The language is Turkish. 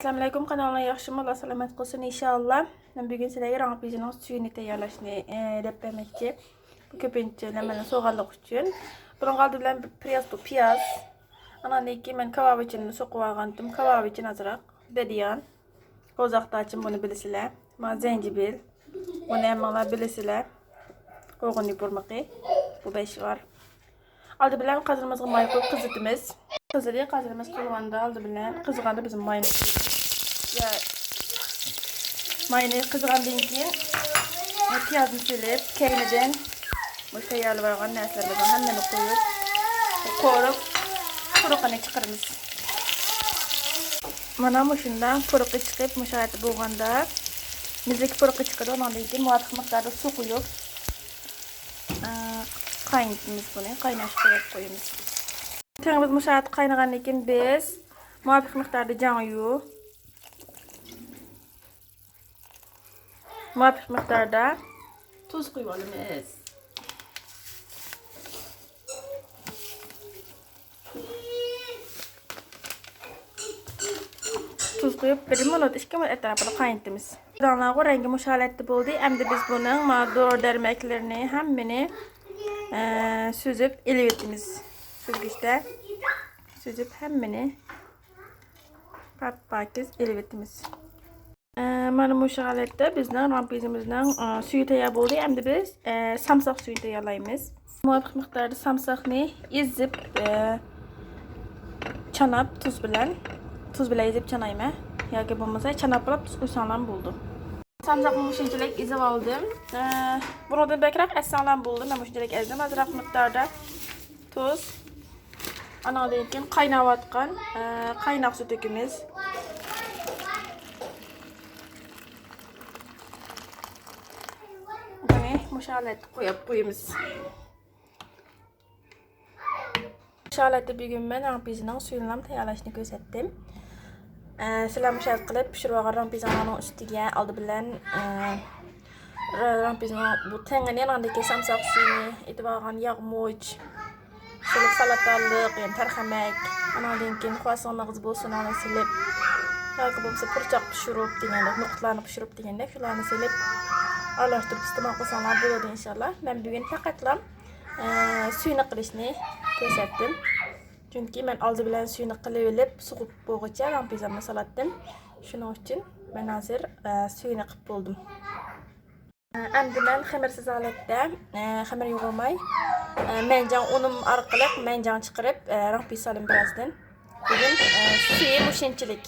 Assalamu alaykum, kanalına yaxşımı, Allah salamat qılsın inşallah. Ben bugün sizlerge rampizinin suyunu tayyorlashni deb bermoqchi. Bu ko'pincha mana so'g'anliq uchun. Bunun qaldi bilan piyaz. Andan keyin men kabab için so'qib olgandim. Kabab için azroq bediyan. Qo'zaqda için bunu bilasizlar. Ma zencefil. Buni hammalar bilasizlar. Qo'g'in yupurmaqi. Bu 5 var. Aldı bilan qazirmizga may qo'yib qizitimiz. Qazirimiz qilganda aldı bilan qizganda bizim mayni ya mayni qizgandan keyin piyozni silib, keynidan bu tayyorlab olgan narsalarni hammani qo'yib, qo'rib, quruqini chiqaramiz. Mana shundan quruqi chiqib, mushayati bo'lganda, mizlik quruqi chiqadi, undan keyin muvofiq miqdorda suv quyib, qaynatamiz buni, qaynashga qo'yamiz. Tengimiz mushayat qaynagandan keyin biz muvofiq miqdorda janyu, muvofiq miqdorda tuz quyib olamiz. Tuz quyib 1 minut 2 minut etrafida qaynatamiz. Danlarga rengi mushalatli bo'ldi. Endi biz buning mador dermeklerini hammani süzüp eleyetimiz. Süzgiçte süzüp hammani pakiz eleyetimiz. Mana bu holatda bizning rampizimizning suvi tayyor bo'ldi. Endi biz samsoq suyini tayyorlaymiz. Muvofiq miqdorda samsoqni ezib chanab tuz bilan ezib chanayman. Yoki bo'lmasa chanab qilib tuz qo'ysanglar bo'ldi. Samsoqni shunchalik ezib oldim. Bundan bekroq ezsanglar bo'ldi. Men shunchalik ezdim. Azroq miqdorda tuz. Andan keyin qaynayotgan qaynoq suv to'kamiz. Mushalat qo'yib qo'yamiz. Mushalatda bugun men rampizining suyini ham tayyorlashni ko'rsatdim. Sizlar mushalat qilib pishirib olgan rampizining ustiga oldi bilan rampizining bu tengini yanındaki samsoq suyini etib olgan yog'moch, salatalik, yani tarxamak, andan keyin xo'asanlig'iz bo'lsin, ana silib, yoki bo'lmasa purchoq pishirib degandek, nuqtlarni pishirib degandek, shularni silib aralashtirib iste'mol qilsanglar bo'ladi inshaalloh. Men bugun faqatla suyini qilishni ko'rsatdim. Chunki men oldi bilan suyini qilib olib, sug'ib bo'lguncha rampizamni solatdim. Shuning uchun men hozir suyini qilib bo'ldim. Endi men xamirsiz holatda, xamir yo'g'ilmay, menjan unim orqali menjan chiqarib, rampiz solim birazdan. Bugun suyim o'shanchalik.